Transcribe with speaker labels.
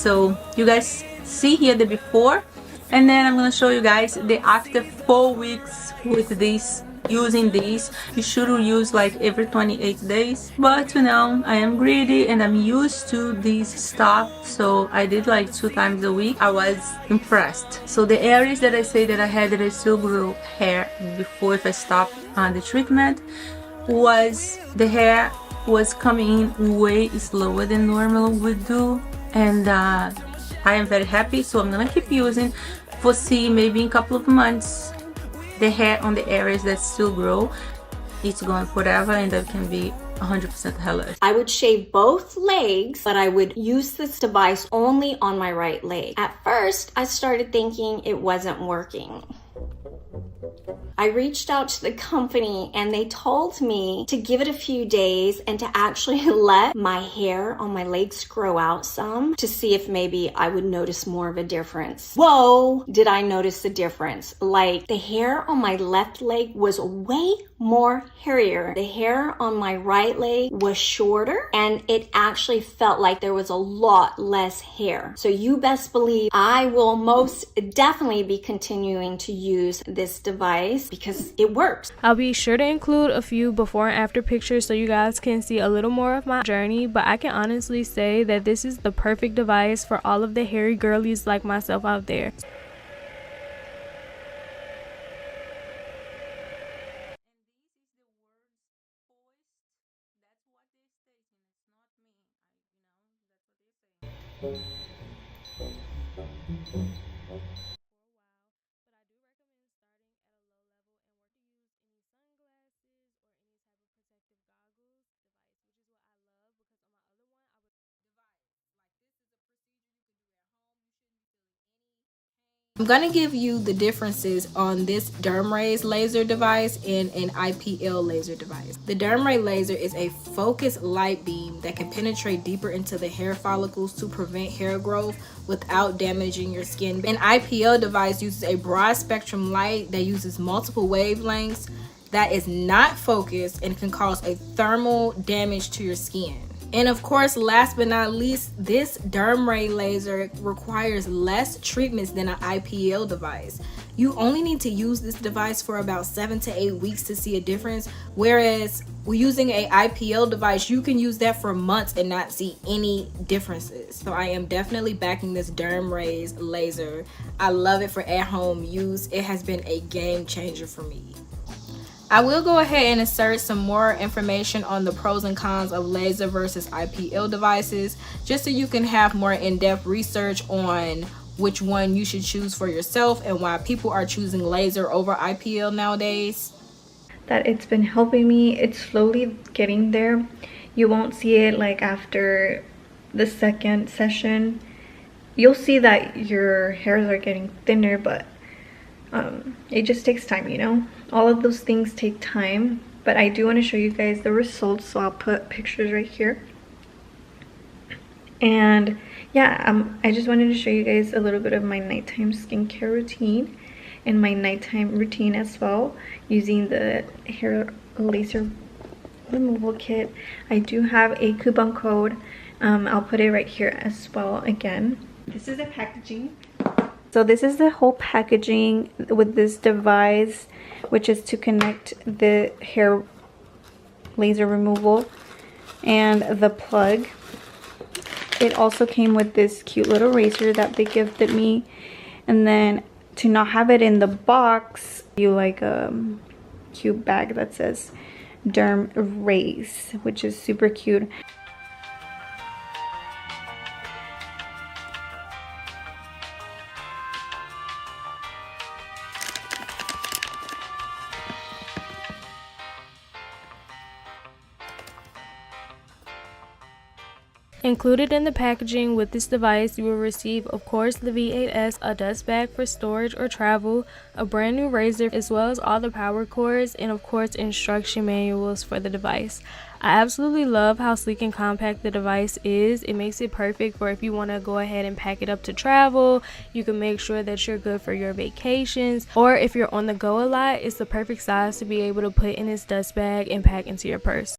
Speaker 1: So you guys see here the before, and then I'm gonna show you guys the after 4 weeks with this. Using these, you should use like every 28 days, but you know, I am greedy and I'm used to this stuff, so I did like 2 times a week. I was impressed. So the areas that I say that I had that I still grew hair before, if I stopped the treatment, was the hair was coming in way slower than normal would do, and I am very happy. So I'm gonna keep using for see maybe in a couple of months the hair on the areas that still grow, it's going forever, and that can be 100% hairless.
Speaker 2: I would shave both legs, but I would use this device only on my right leg. At first, I started thinking it wasn't working. I reached out to the company and they told me to give it a few days and to actually let my hair on my legs grow out some to see if maybe I would notice more of a difference. Whoa, did I notice a difference? Like, the hair on my left leg was way more hairier. The hair on my right leg was shorter, and it actually felt like there was a lot less hair. So you best believe I will most definitely be continuing to use this device because it works.
Speaker 3: I'll be sure to include a few before and after pictures so you guys can see a little more of my journey, but I can honestly say that this is the perfect device for all of the hairy girlies like myself out there.
Speaker 4: I'm going to give you the differences on this DermRays laser device and an IPL laser device. The DermRay laser is a focused light beam that can penetrate deeper into the hair follicles to prevent hair growth without damaging your skin. An IPL device uses a broad spectrum light that uses multiple wavelengths that is not focused and can cause a thermal damage to your skin. And of course, last but not least, this DermRay laser requires less treatments than an IPL device. You only need to use this device for about 7 to 8 weeks to see a difference, whereas using an IPL device, you can use that for months and not see any differences. So I am definitely backing this DermRays laser. I love it for at-home use. It has been a game changer for me. I will go ahead and insert some more information on the pros and cons of laser versus IPL devices, just so you can have more in-depth research on which one you should choose for yourself and why people are choosing laser over IPL nowadays.
Speaker 5: That it's been helping me. It's slowly getting there. You won't see it like after the second session. You'll see that your hairs are getting thinner, but it just takes time, you know. All of those things take time, but I do want to show you guys the results, so I'll put pictures right here. And yeah, I just wanted to show you guys a little bit of my nighttime skincare routine and my nighttime routine as well, using the hair laser removal kit. I do have a coupon code. I'll put it right here as well again. This is the packaging. So this is the whole packaging with this device, which is to connect the hair laser removal and the plug. It also came with this cute little razor that they gifted me, and then to not have it in the box, you like a cute bag that says DermRays, which is super cute.
Speaker 3: Included in the packaging with this device, you will receive, of course, the V8S, a dust bag for storage or travel, a brand new razor, as well as all the power cords, and of course instruction manuals for the device. I absolutely love how sleek and compact the device is. It makes it perfect for if you want to go ahead and pack it up to travel. You can make sure that you're good for your vacations, or if you're on the go a lot, it's the perfect size to be able to put in this dust bag and pack into your purse.